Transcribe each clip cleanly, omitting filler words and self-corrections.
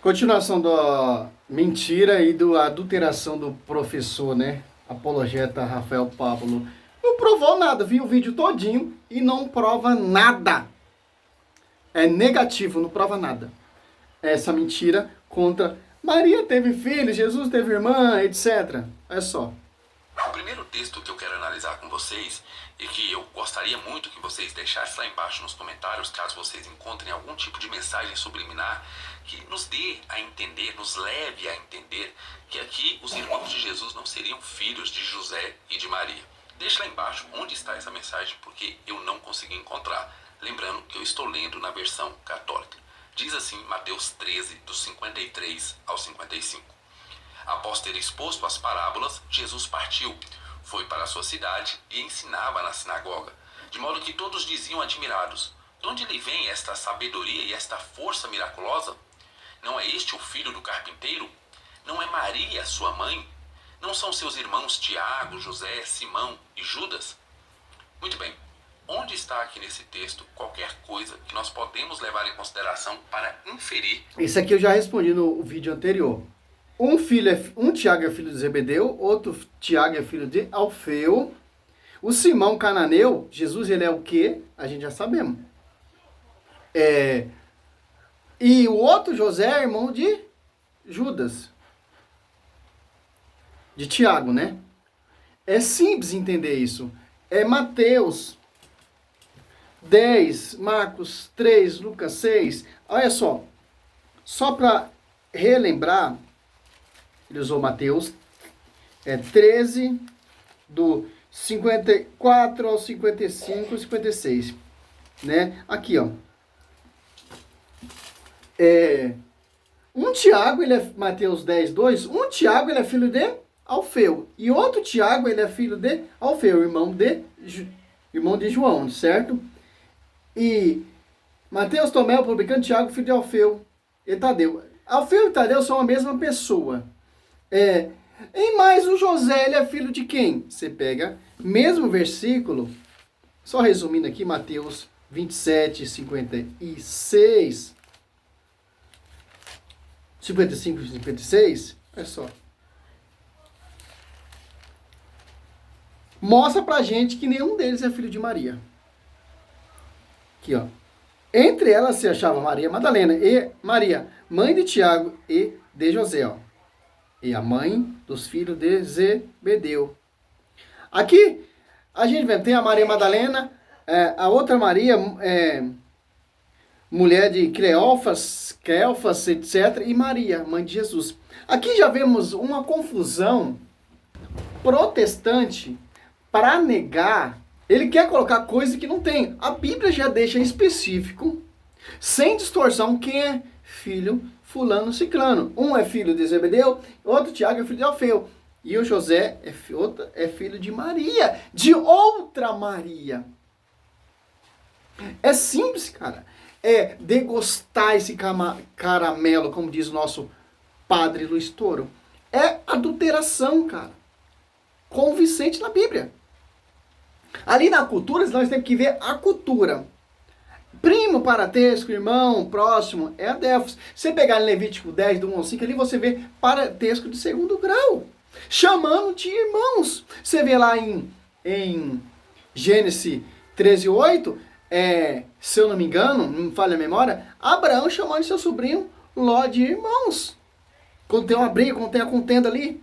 Continuação da mentira e da adulteração do professor, né? Apologeta Rafael Pablo. Não provou nada, viu o vídeo todinho e não prova nada. É negativo, não prova nada. Essa mentira contra Maria teve filho, Jesus teve irmã, etc. É só. O primeiro texto que eu quero analisar com vocês e que eu gostaria muito que vocês deixassem lá embaixo nos comentários, caso vocês encontrem algum tipo de mensagem subliminar que nos dê a entender, nos leve a entender que aqui os irmãos de Jesus não seriam filhos de José e de Maria. Deixe lá embaixo onde está essa mensagem, porque eu não consegui encontrar. Lembrando que eu estou lendo na versão católica. Diz assim Mateus 13, dos 53 ao 55. Após ter exposto as parábolas, Jesus partiu, foi para a sua cidade e ensinava na sinagoga, de modo que todos diziam admirados: de onde lhe vem esta sabedoria e esta força miraculosa? Não é este o filho do carpinteiro? Não é Maria, sua mãe? Não são seus irmãos Tiago, José, Simão e Judas? Muito bem, onde está aqui nesse texto qualquer coisa que nós podemos levar em consideração para inferir? Isso aqui eu já respondi no vídeo anterior. Um Tiago é filho de Zebedeu, outro Tiago é filho de Alfeu. O Simão cananeu, Jesus ele é o quê? A gente já sabemos. E o outro José é irmão de Judas. De Tiago, né? É simples entender isso. É Mateus 10, Marcos 3, Lucas 6. Olha só. Só para relembrar, ele usou Mateus 13, do 54 ao 55, 56. Né? Aqui, ó. Um Tiago, ele é Mateus 10, 2. Um Tiago, ele é filho de Alfeu. E outro Tiago, ele é filho de Alfeu, irmão de João, certo? E Mateus, Tomé, o publicano, Tiago, filho de Alfeu e Tadeu. Alfeu e Tadeu são a mesma pessoa. E mais o José, ele é filho de quem? Você pega mesmo versículo, só resumindo aqui, Mateus 27, 56, 55 e 56, olha só. Mostra pra gente que nenhum deles é filho de Maria. Aqui, ó. Entre elas se achava Maria Madalena e Maria, mãe de Tiago e de José, ó. E a mãe dos filhos de Zebedeu. Aqui, a gente vê, tem a Maria Madalena, a outra Maria, mulher de Cleófas, etc., e Maria, mãe de Jesus. Aqui já vemos uma confusão protestante para negar. Ele quer colocar coisa que não tem. A Bíblia já deixa em específico, sem distorção, quem é filho fulano ciclano. Um é filho de Zebedeu, outro Tiago é filho de Alfeu. E o José é filho de Maria, de outra Maria. É simples, cara. É degustar esse caramelo, como diz o nosso padre Luiz Toro. É adulteração, cara. Convincente na Bíblia. Ali na cultura, nós temos que ver a cultura. Primo, parentesco, irmão, próximo, é adelfos. Você pegar em Levítico 10, do 1 ao 5, ali você vê parentesco de segundo grau. Chamando de irmãos. Você vê lá em Gênesis 13, 8, se eu não me engano, não me falha a memória, Abraão chamando seu sobrinho Ló de irmãos. Quando tem uma briga, quando tem a contenda ali,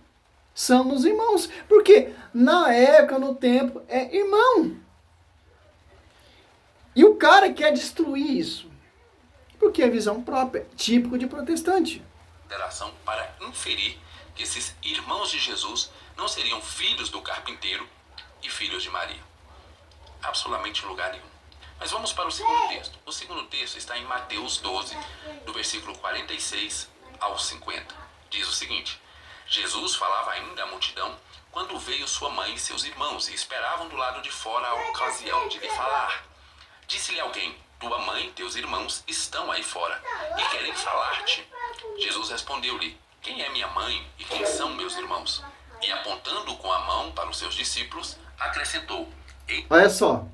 somos irmãos. Porque na época, no tempo, é irmão. E o cara quer destruir isso. Porque é visão própria, típico de protestante. Para inferir que esses irmãos de Jesus não seriam filhos do carpinteiro e filhos de Maria. Absolutamente em lugar nenhum. Mas vamos para o segundo texto. O segundo texto está em Mateus 12, do versículo 46 ao 50. Diz o seguinte: Jesus falava ainda à multidão quando veio sua mãe e seus irmãos e esperavam do lado de fora a ocasião de lhe falar. Disse-lhe alguém: tua mãe e teus irmãos estão aí fora e querem falar-te. Jesus respondeu-lhe: quem é minha mãe e quem são meus irmãos? E apontando com a mão para os seus discípulos, acrescentou: Olha só.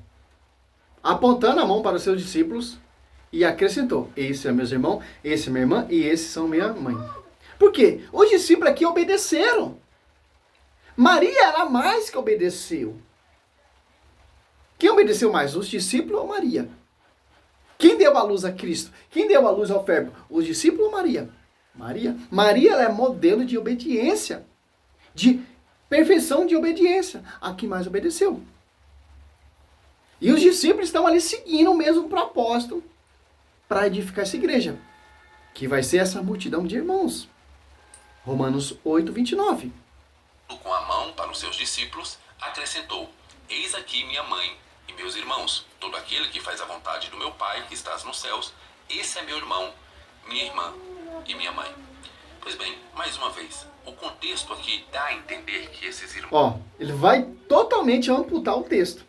Apontando a mão para os seus discípulos E acrescentou, esse é meus irmãos, esse é minha irmã e esses são minha mãe. Por quê? Os discípulos aqui obedeceram. Maria era mais que obedeceu. Quem obedeceu mais, os discípulos ou Maria? Quem deu a luz a Cristo? Quem deu a luz ao Verbo? Os discípulos ou Maria? Maria. Maria ela é modelo de obediência, de perfeição de obediência. A que mais obedeceu. E os discípulos estão ali seguindo o mesmo propósito para edificar essa igreja, que vai ser essa multidão de irmãos. Romanos 8, 29. Com a mão para os seus discípulos, acrescentou, eis aqui minha mãe e meus irmãos, todo aquele que faz a vontade do meu Pai que estás nos céus, esse é meu irmão, minha irmã e minha mãe. Pois bem, mais uma vez, o contexto aqui dá a entender que esses irmãos... Ó, ele vai totalmente amputar o texto,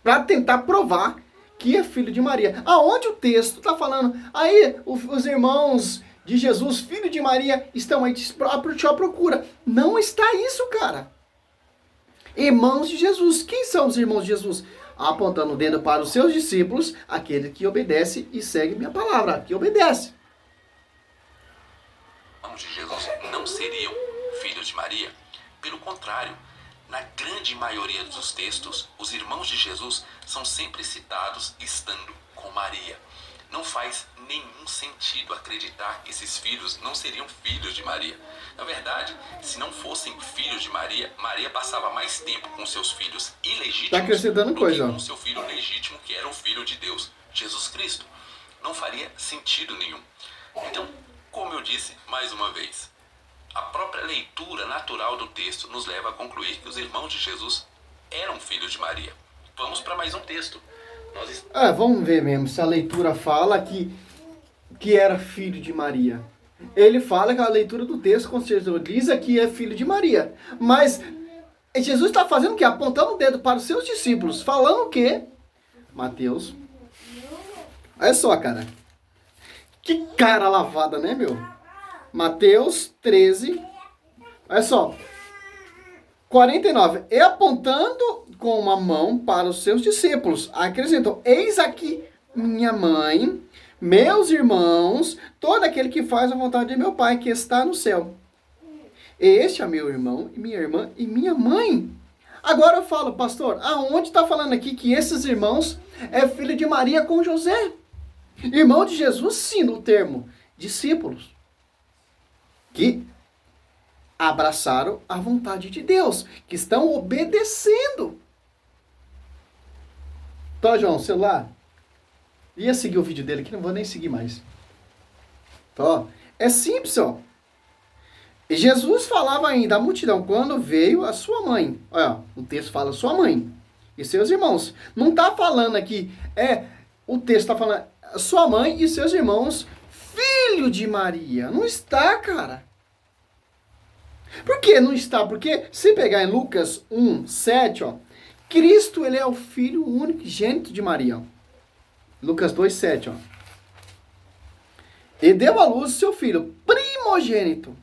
para tentar provar que é filho de Maria. Aonde o texto está falando, aí os irmãos de Jesus, filho de Maria, estão aí à procura. Não está isso, cara. Irmãos de Jesus. Quem são os irmãos de Jesus? Apontando o dedo para os seus discípulos, aquele que obedece e segue minha palavra, que obedece. Os irmãos de Jesus não seriam filhos de Maria. Pelo contrário, na grande maioria dos textos, os irmãos de Jesus são sempre citados estando com Maria. Não faz nenhum sentido acreditar que esses filhos não seriam filhos de Maria. Na verdade, se não fossem filhos de Maria, Maria passava mais tempo com seus filhos ilegítimos do que com seu filho legítimo, que era o Filho de Deus, Jesus Cristo. Não faria sentido nenhum. Então, como eu disse mais uma vez, a própria leitura natural do texto nos leva a concluir que os irmãos de Jesus eram filhos de Maria. Vamos para mais um texto. Vamos ver mesmo se a leitura fala que era filho de Maria. Ele fala que a leitura do texto com certeza diz que é filho de Maria. Mas Jesus está fazendo o quê? Apontando o dedo para os seus discípulos. Falando o quê? Mateus. Olha só, cara. Que cara lavada, né, meu? Mateus 13. Olha só. 49. E apontando com uma mão para os seus discípulos, acrescentou, eis aqui minha mãe, meus irmãos, todo aquele que faz a vontade de meu Pai que está no céu. Este é meu irmão, e minha irmã e minha mãe. Agora eu falo, pastor, aonde está falando aqui que esses irmãos é filho de Maria com José? Irmão de Jesus, sim, no termo discípulos. Que abraçaram a vontade de Deus, que estão obedecendo. Tá, João, celular? Ia seguir o vídeo dele aqui, não vou nem seguir mais. Tá, é simples, ó. E Jesus falava ainda à multidão quando veio a sua mãe. Olha, o texto fala sua mãe e seus irmãos. Não está falando aqui, o texto está falando sua mãe e seus irmãos, filho de Maria. Não está, cara. Por que não está? Porque se pegar em Lucas 1, 7, ó, Cristo, ele é o filho único, gênito de Maria. Ó. Lucas 2, 7, ó. E deu à luz seu filho primogênito,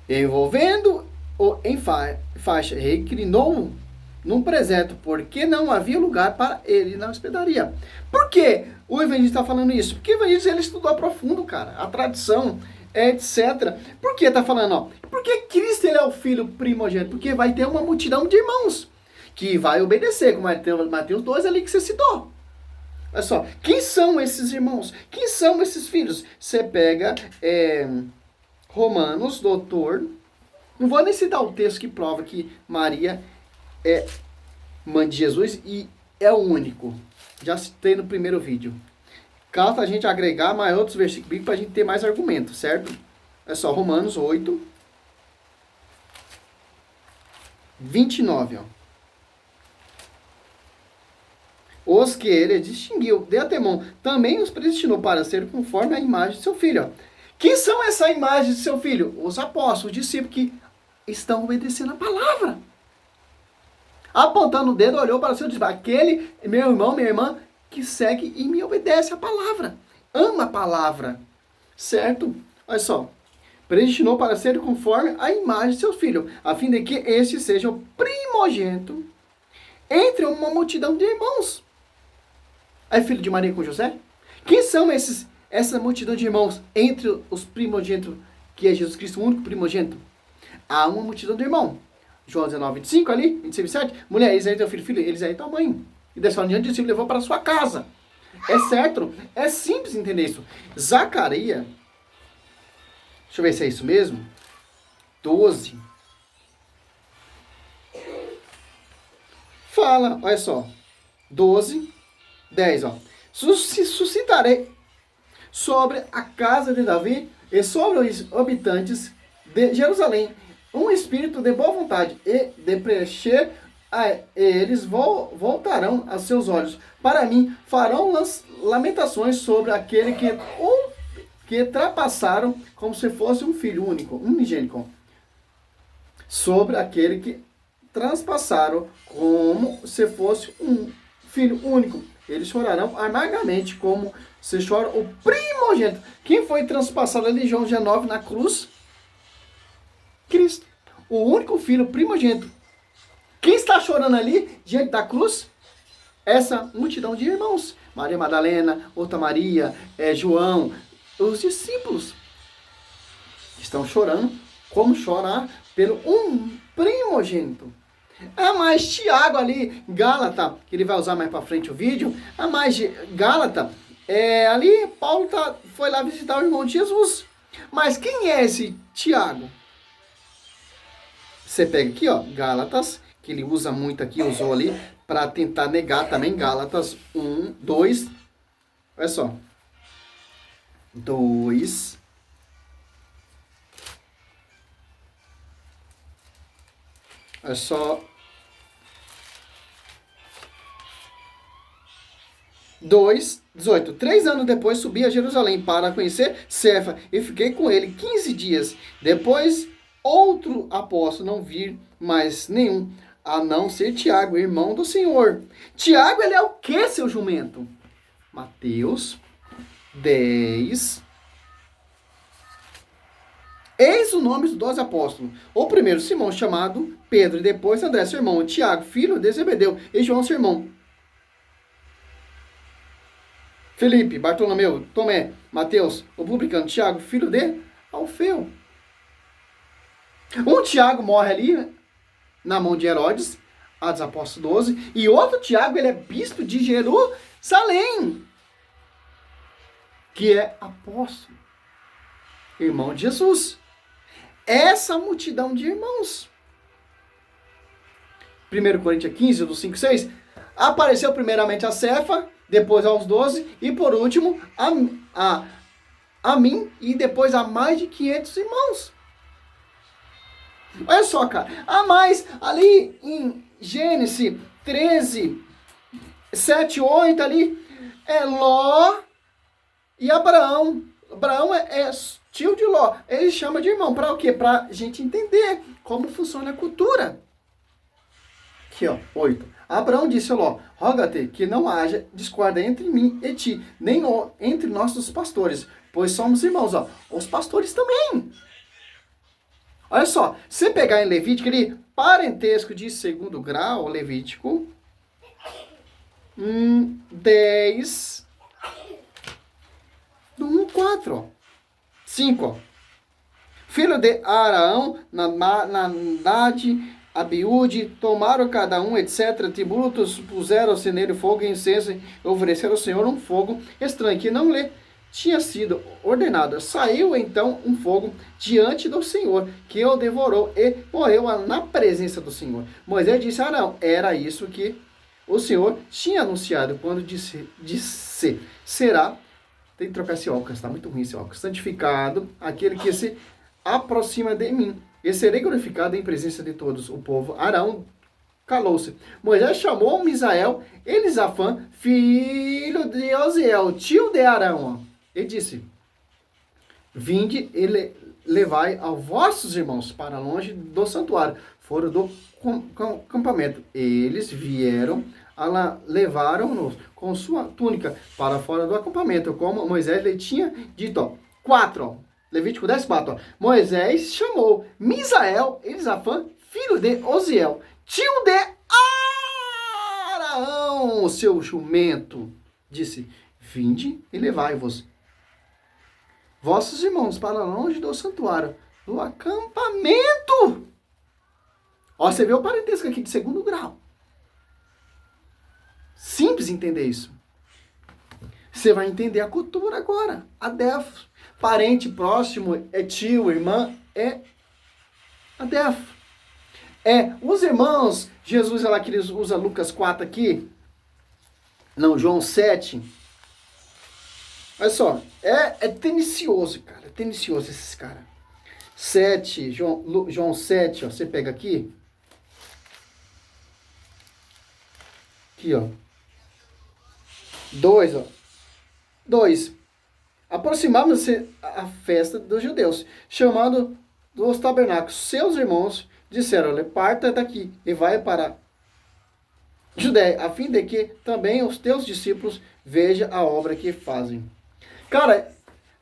envolvendo-o em faixa, reclinou-o num presépio, porque não havia lugar para ele na hospedaria. Por que o evangelista está falando isso? Porque o evangelista ele estudou a profundo, cara, a tradição, etc. Por que está falando? Ó? Porque Cristo ele é o filho primogênito, porque vai ter uma multidão de irmãos que vai obedecer, como Mateus 2 ali que você citou. Olha só, quem são esses irmãos? Quem são esses filhos? Você pega Romanos, doutor, não vou nem citar o texto que prova que Maria é mãe de Jesus e é o único. Já citei no primeiro vídeo. Caso a gente agregar mais outros versículos bíblicos para a gente ter mais argumentos, certo? É só Romanos 8, 29, ó. Os que ele distinguiu de antemão, também os predestinou para ser conforme a imagem de seu filho. Ó. Quem são essa imagem de seu filho? Os apóstolos, os discípulos que estão obedecendo a palavra. Apontando o dedo, olhou para o seu discípulo. Aquele, meu irmão, minha irmã, que segue e me obedece a palavra. Ama a palavra. Certo? Olha só. Predestinou para ser conforme a imagem de seu filho, a fim de que este seja o primogênito entre uma multidão de irmãos. É filho de Maria com José? Quem são essa multidão de irmãos entre os primogênitos, que é Jesus Cristo, o único primogênito? Há uma multidão de irmãos. João 19, 25 ali, 26, 27. Mulher, eis aí teu filho, eis aí tua mãe. E dessa hora em diante, o levou para a sua casa. É certo? É simples entender isso. Zacarias, deixa eu ver se é isso mesmo. 12. Fala, olha só. 12, 10, ó. Suscitarei sobre a casa de Davi e sobre os habitantes de Jerusalém um espírito de boa vontade e de preencher eles voltarão a seus olhos para mim, farão lamentações sobre aquele que trapassaram como se fosse um filho único, unigênico, sobre aquele que transpassaram como se fosse um filho único. Eles chorarão amargamente como se chora o primogênito. Quem foi transpassado ali, João 19, na cruz? Cristo. O único filho primogênito. Quem está chorando ali, diante da cruz? Essa multidão de irmãos. Maria Madalena, outra Maria, João, os discípulos. Estão chorando como chorar pelo um primogênito. Mas Tiago ali, Gálata, que ele vai usar mais para frente o vídeo, mais Gálata, ali Paulo foi lá visitar o irmão de Jesus. Mas quem é esse Tiago? Você pega aqui, ó, Gálatas, que ele usa muito aqui, usou ali, para tentar negar também Gálatas 1, 2, olha só, 2, olha só, 2, 18. 3 anos depois subi a Jerusalém para conhecer Cefa e fiquei com ele 15 dias. Depois, outro apóstolo não vir mais nenhum, a não ser Tiago, irmão do Senhor. Tiago, ele é o que, seu jumento? Mateus 10. Eis o nome dos 12 apóstolos. O primeiro, Simão, chamado Pedro, e depois André, seu irmão, Tiago, filho de Zebedeu, e João, seu irmão, Felipe, Bartolomeu, Tomé, Mateus, o publicano, Tiago, filho de Alfeu. Um Tiago morre ali, na mão de Herodes, Atos Apóstolos 12, e outro Tiago, ele é bispo de Jerusalém, que é apóstolo, irmão de Jesus. Essa multidão de irmãos. 1 Coríntios 15, do 5 e 6, apareceu primeiramente a Cefa, depois aos 12, e por último a mim, e depois a mais de 500 irmãos. Olha só, cara. Mais ali em Gênesis 13, 7, 8 ali, Ló e Abraão. Abraão é tio de Ló. Ele chama de irmão. Para o quê? Para a gente entender como funciona a cultura. Aqui, ó, 8. Abraão disse a Ló: roga-te que não haja discórdia entre mim e ti, nem entre nossos pastores, pois somos irmãos. Ó, os pastores também. Olha só, se pegar em Levítico, ali, parentesco de segundo grau, Levítico 10, 1, 4, ó. 5, ó. Filho de Araão, Nadade, Abiúde, tomaram cada um, etc. Tributos, puseram ao ceneiro fogo e incenso, e ofereceram ao Senhor um fogo estranho, que não lhe tinha sido ordenado. Saiu então um fogo diante do Senhor, que o devorou e morreu na presença do Senhor. Moisés disse a Arão: era isso que o Senhor tinha anunciado quando disse será, tem que trocar esse óculos, está muito ruim esse óculos, santificado aquele que se aproxima de mim, e serei glorificado em presença de todos. O povo, Arão, calou-se. Moisés chamou Misael, Elisafã, filho de Osiel, tio de Arão, e disse: vinde e levai aos vossos irmãos para longe do santuário, fora do acampamento. Eles vieram, levaram-nos com sua túnica para fora do acampamento, como Moisés lhe tinha dito. Ó. 4, ó. Levítico 10, 4. Ó. Moisés chamou Misael, Elisafã, filho de Osiel, tio de Araão, seu jumento. Disse: Vinde e levai-vos vossos irmãos para longe do santuário, do acampamento. Ó, você vê o parentesco aqui de segundo grau. Simples entender isso. Você vai entender a cultura agora. Adelfos. Parente próximo é tio, irmã, é adelfo. Os irmãos, Jesus, ela que ele usa Lucas 4 aqui, não, João 7. Olha só, é tenicioso, cara, é tenicioso esses caras. 7, João 7, ó, você pega aqui. Aqui, ó. 2, ó. 2. Aproximava-se a festa dos judeus, chamando dos tabernáculos. Seus irmãos disseram-lhe, parta daqui e vai para Judéia, a fim de que também os teus discípulos vejam a obra que fazem. Cara,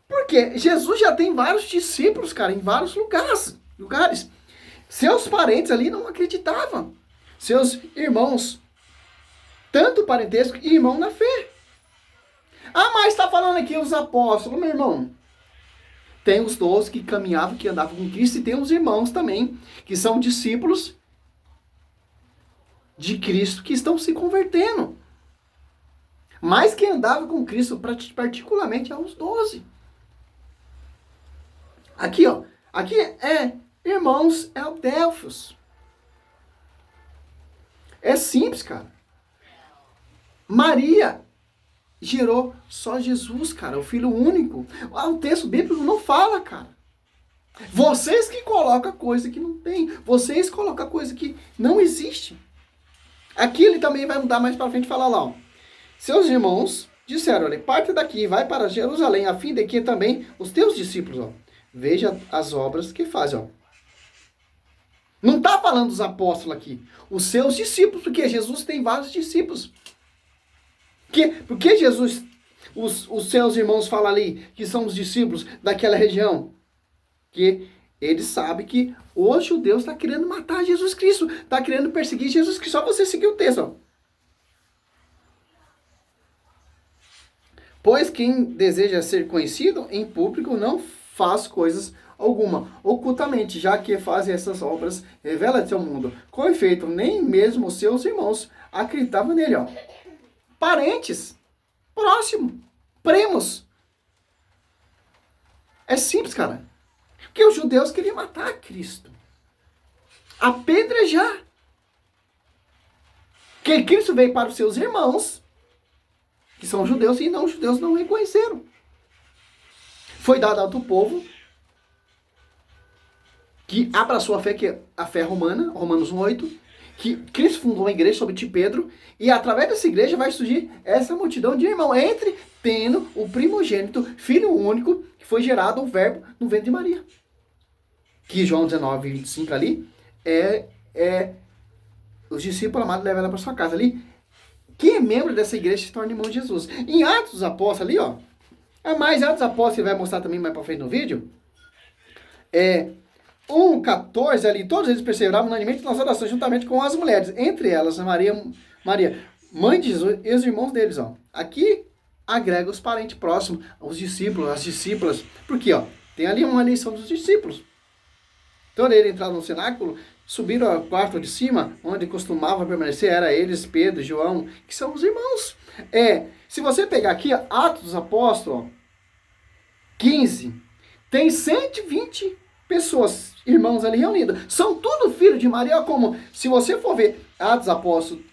porque Jesus já tem vários discípulos, cara, em vários lugares. Seus parentes ali não acreditavam. Seus irmãos, tanto parentesco e irmão na fé. Ah, mas está falando aqui os apóstolos, meu irmão. Tem os 12 que caminhavam, que andavam com Cristo, e tem os irmãos também, que são discípulos de Cristo, que estão se convertendo. Mas quem andava com Cristo, particularmente, é os 12. Aqui, ó. Aqui irmãos, é o Delfos. É simples, cara. Maria gerou só Jesus, cara, o Filho único. O texto bíblico não fala, cara. Vocês que colocam coisa que não tem. Vocês colocam coisa que não existe. Aqui ele também vai mudar mais para frente e falar lá, ó. Seus irmãos disseram-lhe, parte daqui, vai para Jerusalém, a fim de que também os teus discípulos, ó, veja as obras que fazem, ó. Não está falando dos apóstolos aqui. Os seus discípulos, porque Jesus tem vários discípulos. Porque Jesus, os seus irmãos falam ali, que são os discípulos daquela região, que eles sabem que os judeus estão querendo matar Jesus Cristo, está querendo perseguir Jesus Cristo. Só você seguir o texto, ó. Pois quem deseja ser conhecido em público não faz coisas alguma, ocultamente, já que faz essas obras, revela-se ao mundo. Com efeito, nem mesmo os seus irmãos acreditavam nele, ó. Parentes, próximo, primos. É simples, cara. Porque os judeus queriam matar Cristo. Apedrejar. Que Cristo veio para os seus irmãos, que são judeus, e os judeus não reconheceram. Foi dado ao povo que abraçou a fé, que é a fé romana, Romanos 1:8, que Cristo fundou uma igreja sob Pedro, e através dessa igreja vai surgir essa multidão de irmãos, tendo o primogênito, filho único, que foi gerado o verbo no ventre de Maria. Que João 19:25 ali, os discípulos amados levam ela para sua casa ali. Quem é membro dessa igreja se torna irmão de Jesus. Em Atos dos Apóstolos ali, ó, mais Atos dos Apóstolos, ele vai mostrar também mais para frente no vídeo, 1:14 ali, todos eles perseveravam unanimemente nas orações juntamente com as mulheres, entre elas Maria, mãe de Jesus, e os irmãos deles, ó. Aqui agrega os parentes próximos, os discípulos, as discípulas, porque, ó, tem ali uma lição dos discípulos. Então eles entraram no cenáculo, subiram ao quarto de cima, onde costumava permanecer, era eles, Pedro, João, que são os irmãos. Se você pegar aqui, ó, Atos dos Apóstolos, ó, 15, tem 120 pessoas, irmãos ali reunidos. São tudo filhos de Maria, como se você for ver Atos dos Apóstolos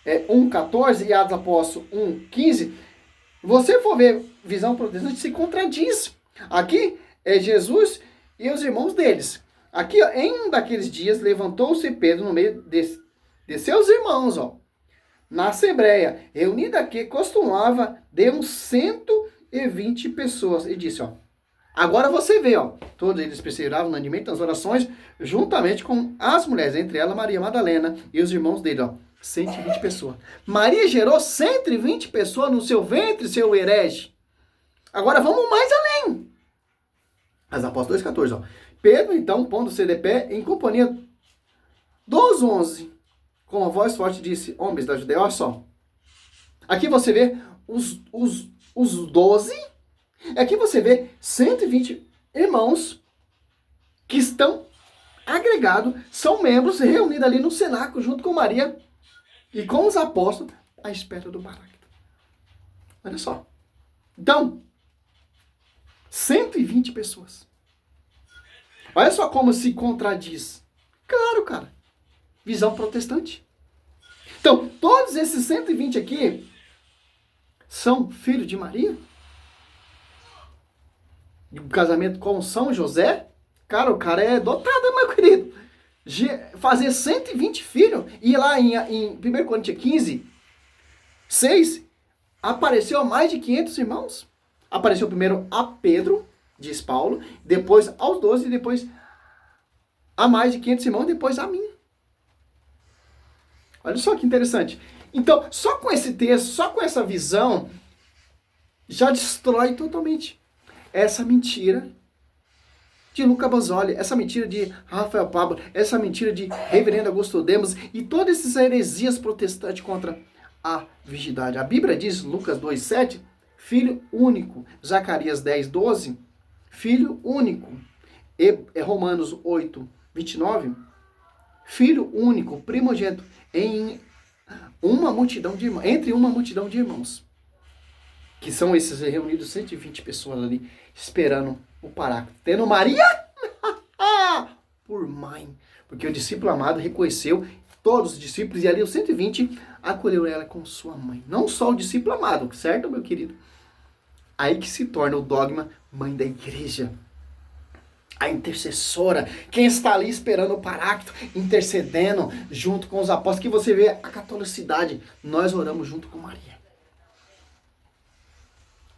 1:14 e Atos dos Apóstolos 1:15, você for ver visão protestante, se contradiz. Aqui é Jesus e os irmãos deles. Aqui, ó, em um daqueles dias, levantou-se Pedro no meio de seus irmãos, ó, na assembleia, reunida que costumava de uns 120 pessoas, e disse, ó, agora você vê, ó, todos eles perseveravam unanimemente nas orações, juntamente com as mulheres, entre elas Maria Madalena e os irmãos dele, ó, 120 pessoas. Maria gerou 120 pessoas no seu ventre, seu herege. Agora vamos mais além. As Apóstolos 2:14, ó. Pedro, então, pondo-se de pé, em companhia dos 11, com a voz forte disse, homens da Judeia, olha só. Aqui você vê os 12. Aqui você vê 120 irmãos que estão agregados, são membros reunidos ali no cenáculo junto com Maria e com os apóstolos à espera do Paráclito. Olha só. Então, 120 pessoas. Olha só como se contradiz. Claro, cara. Visão protestante. Então, todos esses 120 aqui são filhos de Maria? De um casamento com São José? Cara, o cara é dotado, meu querido. Fazer 120 filhos. E lá em 1 Coríntios 15, 6, apareceu mais de 500 irmãos. Apareceu primeiro a Pedro, diz Paulo, depois aos 12, depois a mais de 500 irmãos, depois a mim. Olha só que interessante. Então, só com esse texto, só com essa visão, já destrói totalmente essa mentira de Luca Basoli, essa mentira de Rafael Pablo, essa mentira de Reverendo Augusto Demos e todas essas heresias protestantes contra a virgindade. A Bíblia diz, Lucas 2,7, filho único. Zacarias 10,12, filho único. Romanos 8,29, filho único, primogênito, entre uma multidão de irmãos. Que são esses reunidos 120 pessoas ali, esperando o Paráclito. Tendo Maria por mãe. Porque o discípulo amado reconheceu todos os discípulos, e ali os 120 acolheu ela como sua mãe. Não só o discípulo amado, certo, meu querido? Aí que se torna o dogma mãe da igreja. A intercessora, quem está ali esperando o Paráclito, intercedendo junto com os apóstolos, que você vê a catolicidade. Nós oramos junto com Maria.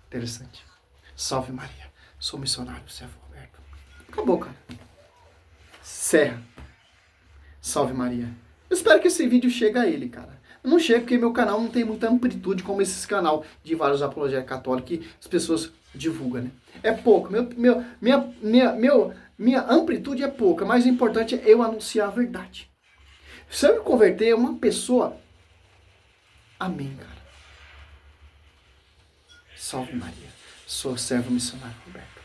Interessante. Salve Maria. Sou missionário, servo Roberto. Acabou, cara. Serra. Salve Maria. Eu espero que esse vídeo chegue a ele, cara. Não chega porque meu canal não tem muita amplitude como esse canal de vários apologéticos católicos que as pessoas divulgam, né? É pouco. Minha amplitude é pouca, mas o importante é eu anunciar a verdade. Se eu me converter uma pessoa, amém, cara. Salve Maria. Sou servo missionário Roberto.